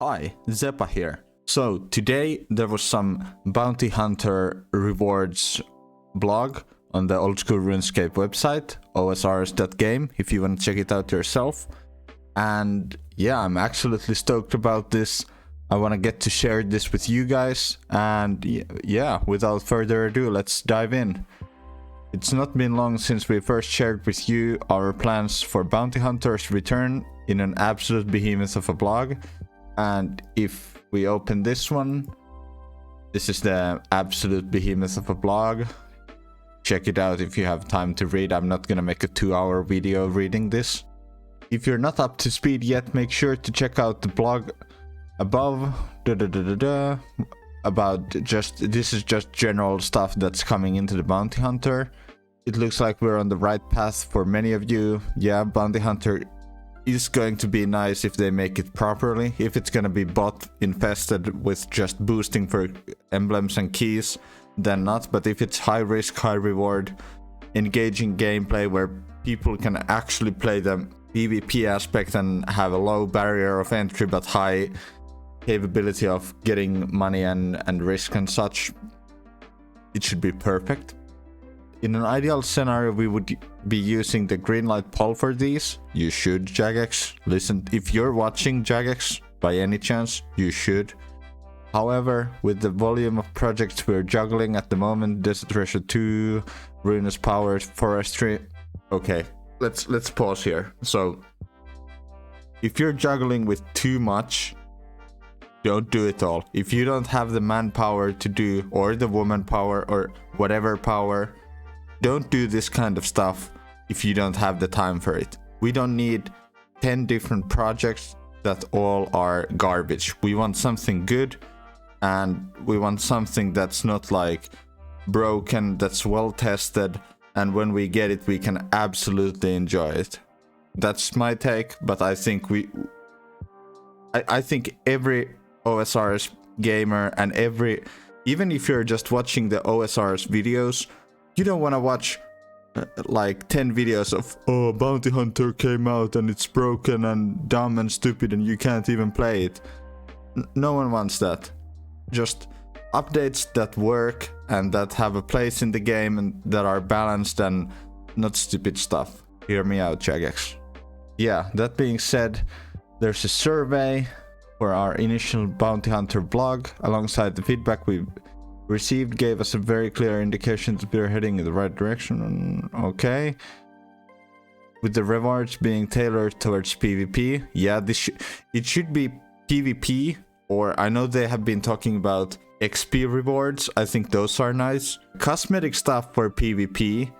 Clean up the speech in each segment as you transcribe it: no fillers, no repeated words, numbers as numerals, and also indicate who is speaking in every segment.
Speaker 1: Hi, Zepa here. So today there was some bounty hunter rewards blog on the old school RuneScape website, OSRS.game, if you want to check it out yourself. And yeah, I'm absolutely stoked about this. I want to get to share this with you guys. And yeah, without further ado, let's dive in. It's not been long since we first shared with you our plans for Bounty Hunter's return in an absolute behemoth of a blog. And if we open this one, this is the absolute behemoth of a blog. Check it out if you have time to read. I'm not gonna make a 2-hour video reading this. If you're not up to speed yet, make sure to check out the blog above. About this is just general stuff that's coming into the Bounty Hunter. It looks like we're on the right path for many of you. Yeah, Bounty Hunter is going to be nice if they make it properly. If it's gonna be bot infested with just boosting for emblems and keys, then not. But if it's high risk, high reward, engaging gameplay where people can actually play the PvP aspect and have a low barrier of entry but high capability of getting money and risk and such, it should be perfect. In an ideal scenario, we would be using the green light poll for these. You should, Jagex. Listen, if you're watching, Jagex, by any chance, you should. However, with the volume of projects we're juggling at the moment, Desert Treasure 2, Ruinous Powers, Forestry. Okay, let's pause here. So, if you're juggling with too much, don't do it all. If you don't have the manpower to do, or the woman power, or whatever power, don't do this kind of stuff if you don't have the time for it. We don't need 10 different projects that all are garbage. We want something good, and we want something that's not like broken, that's well tested, and when we get it, we can absolutely enjoy it. That's my take, but I think I think every OSRS gamer and even if you're just watching the OSRS videos, you don't want to watch like 10 videos of, oh, Bounty Hunter came out and it's broken and dumb and stupid and you can't even play it. No one wants that. Just updates that work and that have a place in the game and that are balanced and not stupid stuff. Hear me out, Jagex. Yeah, that being said, there's a survey for our initial Bounty Hunter blog. Alongside the feedback we received gave us a very clear indication that we're heading in the right direction. Okay. With the rewards being tailored towards PvP. Yeah, it should be PvP, or I know they have been talking about XP rewards. I think those are nice. Cosmetic stuff for PvP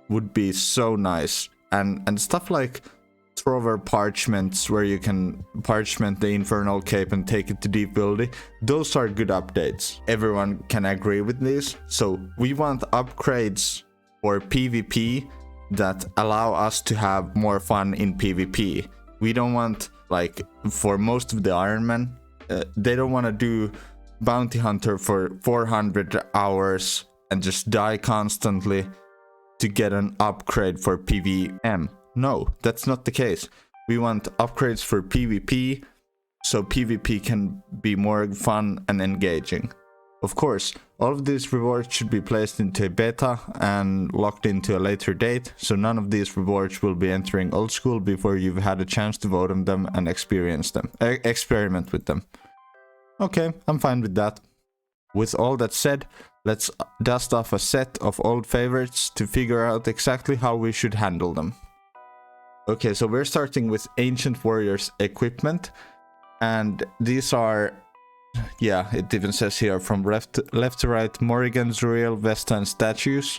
Speaker 1: would be so nice. And stuff like Trover parchments where you can parchment the infernal cape and take it to deep buildy. Those are good updates. Everyone can agree with this. So we want upgrades for PvP that allow us to have more fun in PvP. We don't want, like, for most of the Ironmen, they don't want to do Bounty Hunter for 400 hours and just die constantly to get an upgrade for PvM. No, that's not the case. We want upgrades for PvP, so PvP can be more fun and engaging. Of course, all of these rewards should be placed into a beta and locked into a later date, so none of these rewards will be entering old school before you've had a chance to vote on them and experience them, experiment with them. Okay, I'm fine with that. With all that said, let's dust off a set of old favorites to figure out exactly how we should handle them. Okay, so we're starting with Ancient Warriors equipment, and these are, yeah, it even says here from left to right, Morrigan, Zuriel, Vesta, and Statius.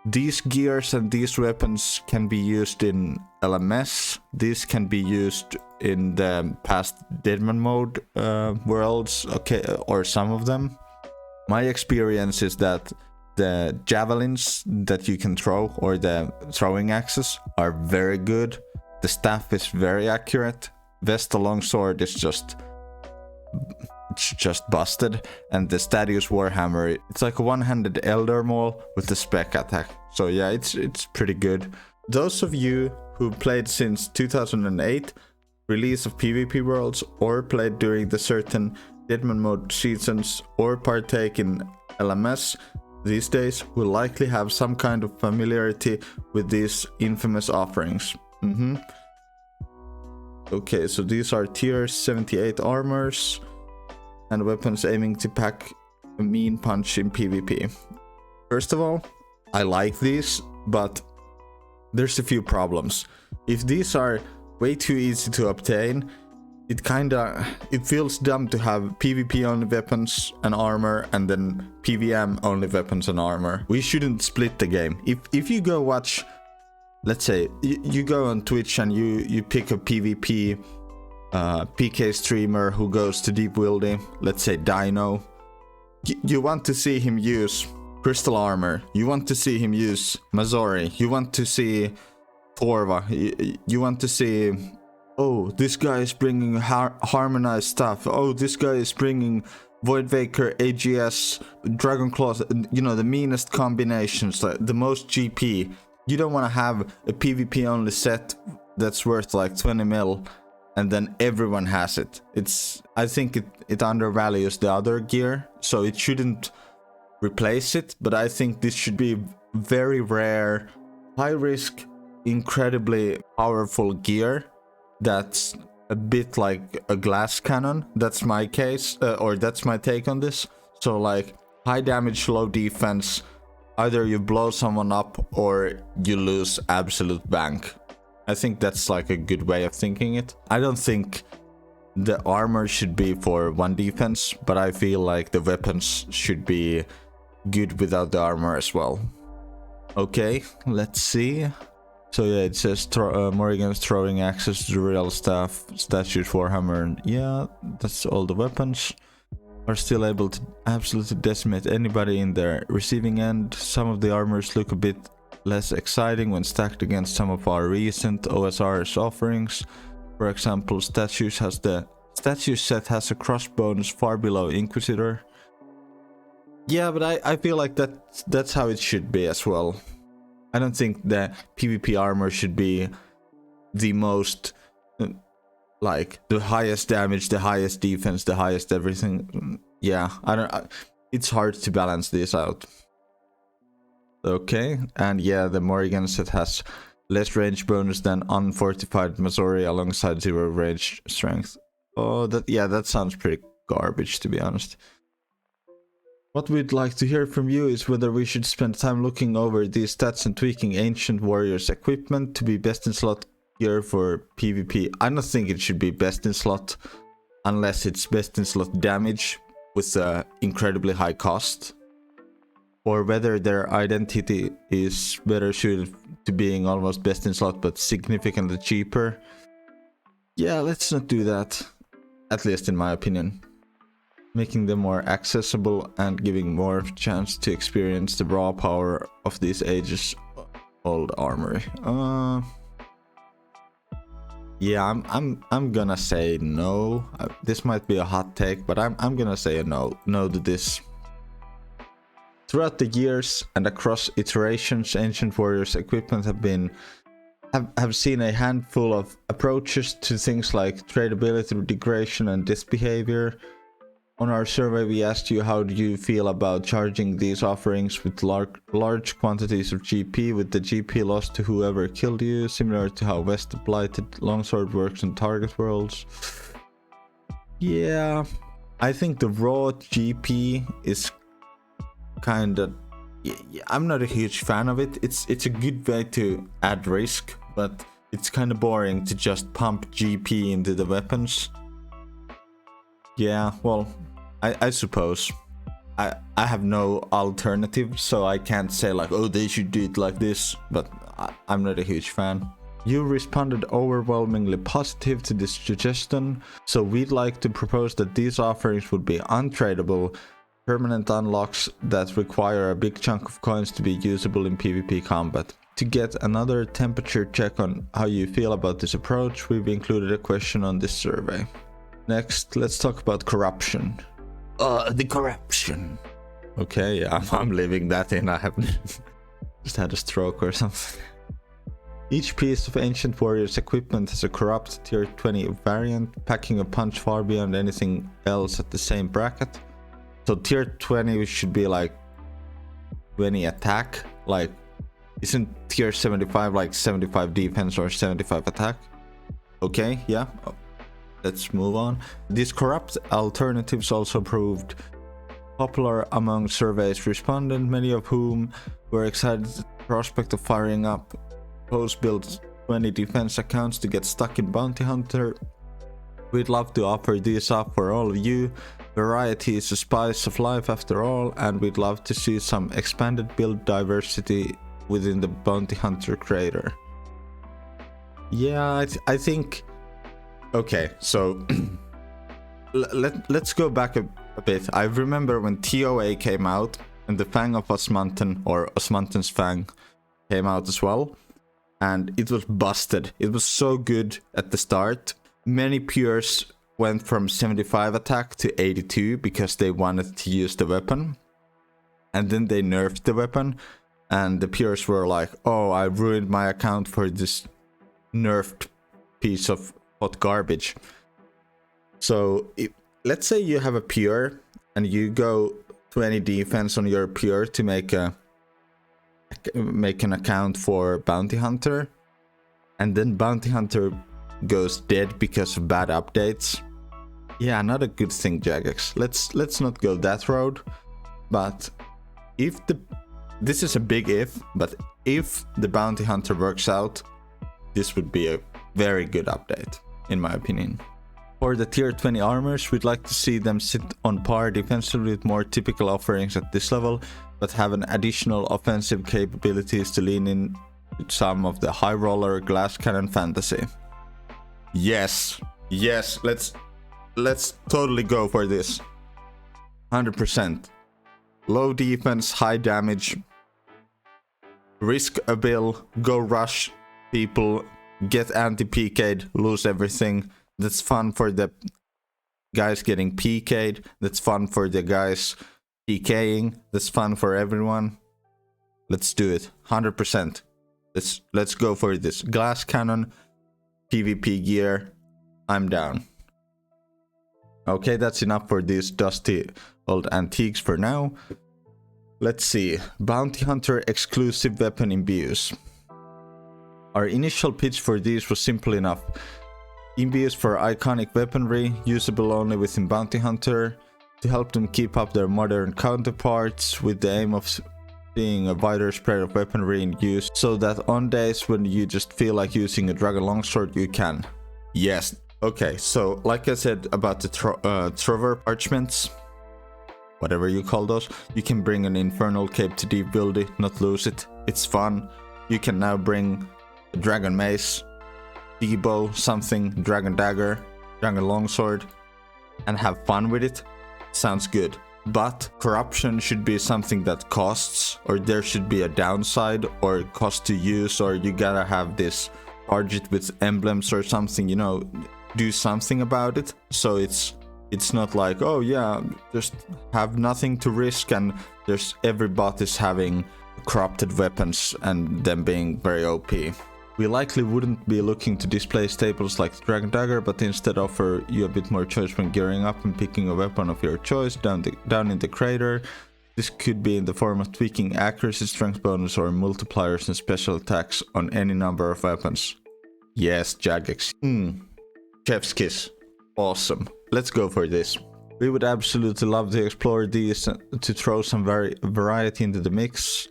Speaker 1: These gears and these weapons can be used in LMS. These can be used in the past Deadman mode worlds, okay, or some of them. My experience is that the javelins that you can throw, or the throwing axes, are very good. The staff is very accurate. Vesta longsword is just busted, and the Statius Warhammer, it's like a one-handed Elder Maul with the spec attack. So yeah, it's pretty good. Those of you who played since 2008 release of PvP worlds, or played during the certain Deadman mode seasons, or partake in LMS these days will likely have some kind of familiarity with these infamous offerings. Okay, so these are tier 78 armors and weapons aiming to pack a mean punch in PvP. First of all, I like these, but there's a few problems. If these are way too easy to obtain, it feels dumb to have PvP only weapons and armor and then PvM only weapons and armor. We shouldn't split the game. If you go watch, let's say you go on Twitch and you pick a PvP PK streamer who goes to deep wildy, let's say Dino, you want to see him use crystal armor, you want to see him use Mazori, you want to see Torva, you want to see, oh, this guy is bringing harmonized stuff, oh, this guy is bringing Voidwaker, AGS, Dragon Claws, you know, the meanest combinations, like the most GP. You don't want to have a PvP only set that's worth like 20 mil and then everyone has it. I think it undervalues the other gear, so it shouldn't replace it, but I think this should be very rare, high risk, incredibly powerful gear that's a bit like a glass cannon. That's my case, or that's my take on this. So like high damage, low defense, either you blow someone up or you lose absolute bank. I think that's like a good way of thinking it. I don't think the armor should be for one defense, but I feel like the weapons should be good without the armor as well. Okay, let's see. So yeah, it says Morrigan's throwing axes, Zuriel staff, Statius Warhammer, and yeah, that's all the weapons. Are still able to absolutely decimate anybody in their receiving end. Some of the armors look a bit less exciting when stacked against some of our recent OSRS offerings. For example, Statius set has a cross bonus far below Inquisitor. Yeah, but I feel like that's how it should be as well. I don't think the PvP armor should be the most, like, the highest damage, the highest defense, the highest everything. Yeah, it's hard to balance this out. Okay, and yeah, the Morrigan set has less range bonus than unfortified Mazori alongside 0 range strength. Oh, that sounds pretty garbage, to be honest. What we'd like to hear from you is whether we should spend time looking over these stats and tweaking Ancient Warriors equipment to be best in slot gear for PvP. I don't think it should be best in slot unless it's best in slot damage with incredibly high cost, or whether their identity is better suited to being almost best in slot but significantly cheaper. Yeah, let's not do that, at least in my opinion. Making them more accessible and giving more chance to experience the raw power of these ages old armory. Yeah, I'm gonna say no. This might be a hot take, but I'm gonna say a no to this. Throughout the years and across iterations, Ancient Warriors equipment have seen a handful of approaches to things like tradability, degradation, and disbehavior. On our survey, we asked you how do you feel about charging these offerings with large quantities of GP, with the GP lost to whoever killed you, similar to how Vesta Blighted Longsword works in target worlds. Yeah, I think the raw GP is kinda... Yeah, I'm not a huge fan of it. It's a good way to add risk, but it's kinda boring to just pump GP into the weapons. Yeah, well, I suppose. I have no alternative, so I can't say like, oh, they should do it like this, but I'm not a huge fan. You responded overwhelmingly positive to this suggestion, so we'd like to propose that these offerings would be untradeable, permanent unlocks that require a big chunk of coins to be usable in PvP combat. To get another temperature check on how you feel about this approach, we've included a question on this survey. Next, let's talk about corruption. The corruption. Okay, yeah, I'm leaving that in. I haven't just had a stroke or something. Each piece of Ancient Warrior's equipment has a corrupt tier 20 variant, packing a punch far beyond anything else at the same bracket. So tier 20 should be like 20 attack, like isn't tier 75 like 75 defense or 75 attack? Okay, yeah, let's move on. These corrupt alternatives also proved popular among surveys respondents, many of whom were excited at the prospect of firing up post-built 20 defense accounts to get stuck in Bounty Hunter. We'd love to offer these up for all of you. Variety is the spice of life after all, and we'd love to see some expanded build diversity within the Bounty Hunter creator. Yeah, I think... Okay, so let's go back a bit. I remember when TOA came out and the Fang of Osmantan, or Osmantan's Fang, came out as well, and it was busted. It was so good at the start. Many pures went from 75 attack to 82 because they wanted to use the weapon, and then they nerfed the weapon, and the pures were like, oh, I ruined my account for this nerfed piece of hot garbage. So let's say you have a pure and you go 20 defense on your pure to make an account for Bounty Hunter, and then Bounty Hunter goes dead because of bad updates. Yeah, not a good thing, Jagex. Let's not go that road. But if this is a big if, but if the Bounty Hunter works out, this would be a very good update, in my opinion. For the tier 20 armors, we'd like to see them sit on par defensively with more typical offerings at this level, but have an additional offensive capabilities to lean in with some of the high roller glass cannon fantasy. Yes, let's totally go for this. 100%. Low defense, high damage. Risk a bill, go rush people, get anti-PK'd, lose everything. That's fun for the guys getting PK'd. That's fun for the guys PKing. That's fun for everyone. Let's do it. 100%. Let's go for this. Glass cannon, PvP gear. I'm down. Okay, that's enough for these dusty old antiques for now. Let's see. Bounty Hunter exclusive weapon imbues. Our initial pitch for these was simple enough. Imbues for iconic weaponry, usable only within Bounty Hunter, to help them keep up their modern counterparts, with the aim of seeing a wider spread of weaponry in use, so that on days when you just feel like using a Dragon Longsword, you can. Yes. Okay, so like I said about the Trover parchments, whatever you call those, you can bring an Infernal Cape to deep buildy, not lose it. It's fun. You can now bring a Dragon Mace, Debo, something, Dragon Dagger, Dragon Longsword, and have fun with it. Sounds good. But corruption should be something that costs, or there should be a downside, or cost to use, or you gotta have this, charge it with emblems or something, you know, do something about it. So it's not like, oh yeah, just have nothing to risk, and there's every bot is having corrupted weapons and them being very OP. We likely wouldn't be looking to display staples like the Dragon Dagger, but instead offer you a bit more choice when gearing up and picking a weapon of your choice down in the crater. This could be in the form of tweaking accuracy, strength bonus, or multipliers and special attacks on any number of weapons. Yes, Jagex. Chef's kiss. Awesome. Let's go for this. We would absolutely love to explore these to throw some variety into the mix.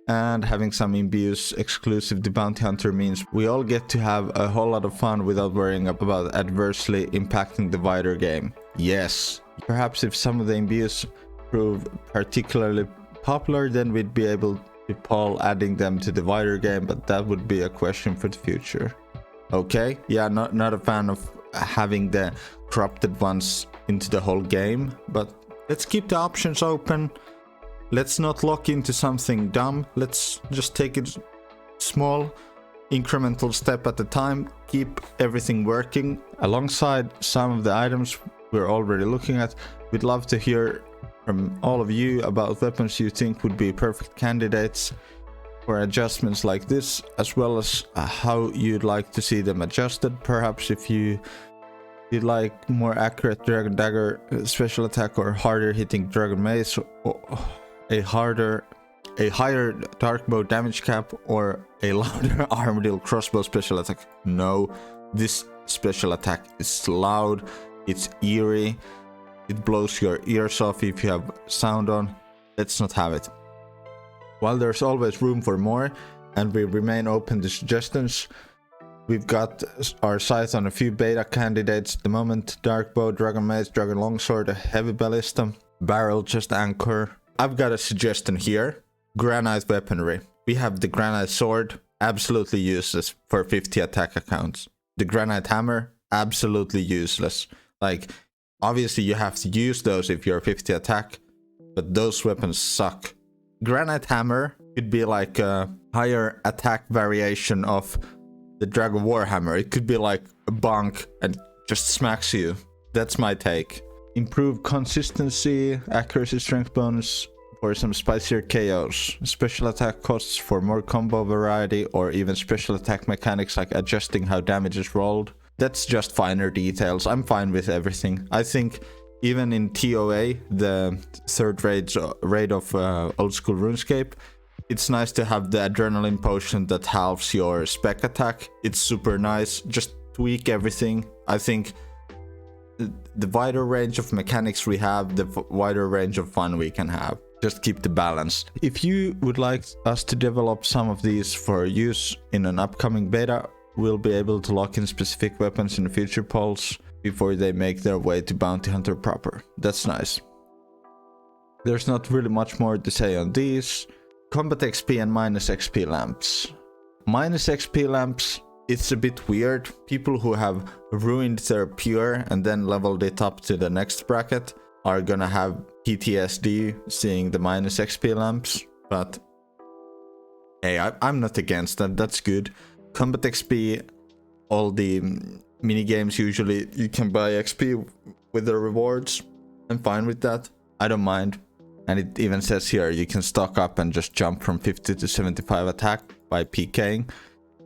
Speaker 1: And having some imbues exclusive to Bounty Hunter means we all get to have a whole lot of fun without worrying about adversely impacting the wider game. Yes. Perhaps if some of the imbues prove particularly popular, then we'd be able to poll adding them to the wider game, but that would be a question for the future. Okay, yeah, not a fan of having the corrupted ones into the whole game, but let's keep the options open. Let's not lock into something dumb. Let's just take it small, incremental step at a time. Keep everything working. Alongside some of the items we're already looking at, we'd love to hear from all of you about weapons you think would be perfect candidates. for adjustments like this, as well as how you'd like to see them adjusted. Perhaps if you'd like more accurate Dragon Dagger special attack, or harder hitting Dragon Mace, or a higher Dark Bow damage cap, or a louder Armadillo crossbow special attack. No, this special attack is loud, it's eerie, it blows your ears off if you have sound on. Let's not have it. While there's always room for more, and we remain open to suggestions, we've got our sights on a few beta candidates at the moment. Dark Bow, Dragon Mace, Dragon Longsword, a Heavy Ballista, Barrel Just Anchor. I've got a suggestion here. Granite Weaponry. We have the Granite Sword, absolutely useless for 50 attack accounts. The Granite Hammer, absolutely useless. Like, obviously you have to use those if you're 50 attack, but those weapons suck. Granite Hammer could be like a higher attack variation of the Dragon Warhammer. It could be like a bonk and just smacks you. That's my take. Improved consistency, accuracy, strength bonus for some spicier KOs. Special attack costs for more combo variety, or even special attack mechanics like adjusting how damage is rolled. That's just finer details. I'm fine with everything. I think even in TOA, the third raid of old school RuneScape, it's nice to have the adrenaline potion that halves your spec attack. It's super nice. Just tweak everything. I think the wider range of mechanics we have, the wider range of fun we can have. Just keep the balance. If you would like us to develop some of these for use in an upcoming beta, we'll be able to lock in specific weapons in future polls before they make their way to Bounty Hunter proper. That's nice. There's not really much more to say on these. Combat XP and minus XP lamps. Minus XP lamps, it's a bit weird. People who have ruined their pure and then leveled it up to the next bracket are gonna have PTSD seeing the minus XP lamps, but hey, I'm not against that. That's good. Combat XP, all the mini games, usually you can buy XP with the rewards. I'm fine with that. I don't mind. And it even says here you can stock up and just jump from 50 to 75 attack by PKing.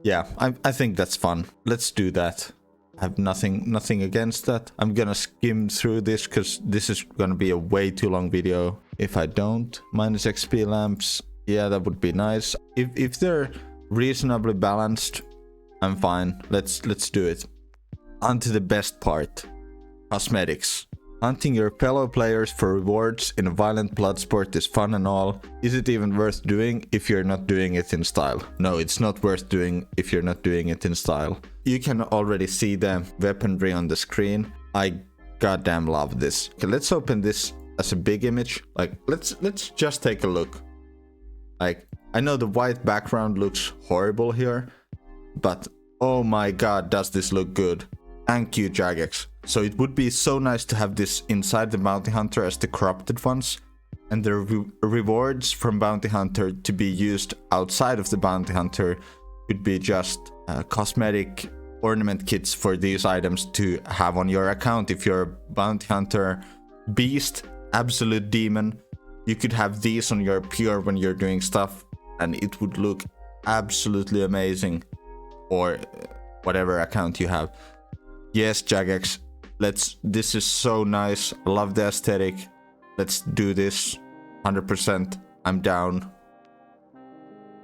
Speaker 1: Yeah, I think that's fun. Let's do that. I have nothing against that. I'm gonna skim through this because this is gonna be a way too long video if I don't. Minus XP lamps, yeah, that would be nice. If they're reasonably balanced, I'm fine. Let's do it. On to the best part. Cosmetics. Hunting your fellow players for rewards in a violent blood sport is fun and all. Is it even worth doing if you're not doing it in style? No, it's not worth doing if you're not doing it in style. You can already see the weaponry on the screen. I goddamn love this. Okay, let's open this as a big image. Like, let's just take a look. Like, I know the white background looks horrible here, but oh my god, does this look good. Thank you, Jagex. So it would be so nice to have this inside the Bounty Hunter as the corrupted ones, and the rewards from Bounty Hunter to be used outside of the Bounty Hunter could be just cosmetic ornament kits for these items to have on your account. If you're a Bounty Hunter beast, absolute demon, you could have these on your pure when you're doing stuff, and it would look absolutely amazing, or whatever account you have. Yes, Jagex, this is so nice. I love the aesthetic. Let's do this. 100%. I'm down.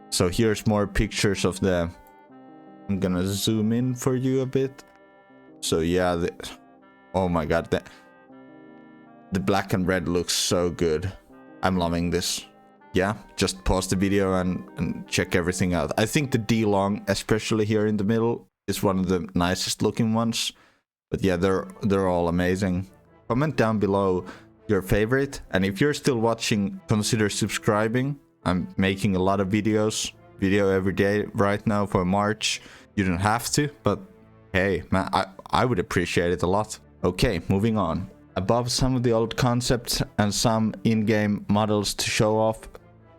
Speaker 1: So here's more pictures of the... I'm gonna zoom in for you a bit. So yeah, oh my god, the black and red looks so good. I'm loving this. Yeah, just pause the video and check everything out. I think the D-Long, especially here in the middle, is one of the nicest looking ones. But yeah, they're all amazing. Comment down below your favorite, and if you're still watching, consider subscribing. I'm making a lot of video every day right now for March. You don't have to, but hey, man, I would appreciate it a lot. Okay, moving on. Above some of the old concepts and some in-game models to show off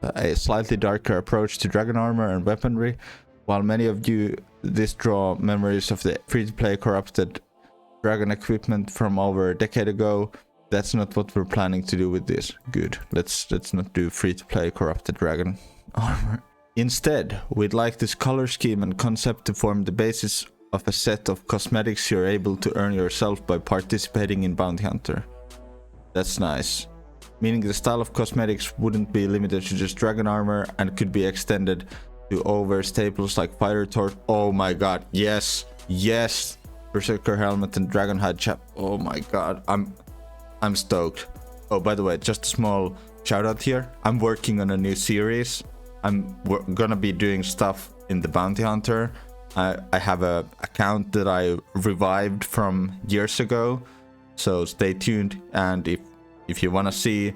Speaker 1: a slightly darker approach to Dragon Armour and weaponry. While many of you this draw memories of the free-to-play corrupted Dragon equipment from over a decade ago, that's not what we're planning to do with this. Good. Let's not do free-to-play corrupted Dragon Armour. Instead, we'd like this color scheme and concept to form the basis of a set of cosmetics you're able to earn yourself by participating in Bounty Hunter. That's nice. Meaning the style of cosmetics wouldn't be limited to just Dragon Armor and could be extended to over staples like Fighter Torch. Oh my god, yes, yes! Berserker Helmet and Dragon Hide Chap. Oh my god, I'm stoked. Oh, by the way, just a small shout out here. I'm working on a new series. I'm gonna be doing stuff in the Bounty Hunter. I have a account that I revived from years ago, so stay tuned. And if you wanna see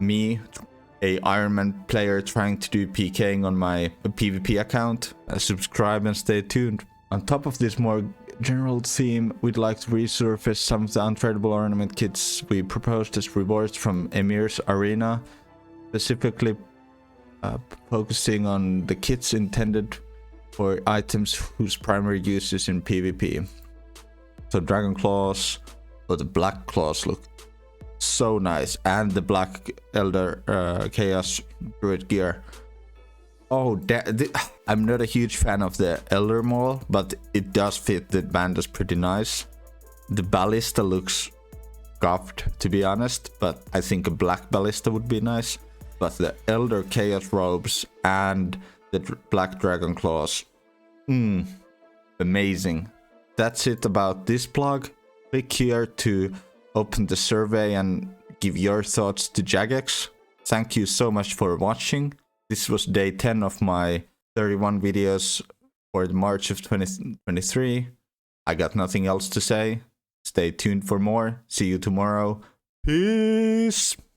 Speaker 1: me, a Iron Man player, trying to do PKing on my PvP account, subscribe and stay tuned. On top of this more general theme, we'd like to resurface some of the untradeable ornament kits we proposed as rewards from Emir's Arena, specifically focusing on the kits intended for items whose primary use is in PvP. So Dragon Claws, or the Black Claws look so nice, and the Black Elder Chaos Druid gear. Oh, I'm not a huge fan of the Elder Maul, but it does fit the bandas pretty nice. The Ballista looks scuffed, to be honest, but I think a black Ballista would be nice. But the Elder Chaos Robes and the Black Dragon Claws, amazing. That's it about this blog. Click here to open the survey and give your thoughts to Jagex. Thank you so much for watching. This was day 10 of my 31 videos for March of 2023. I got nothing else to say. Stay tuned for more. See you tomorrow. Peace!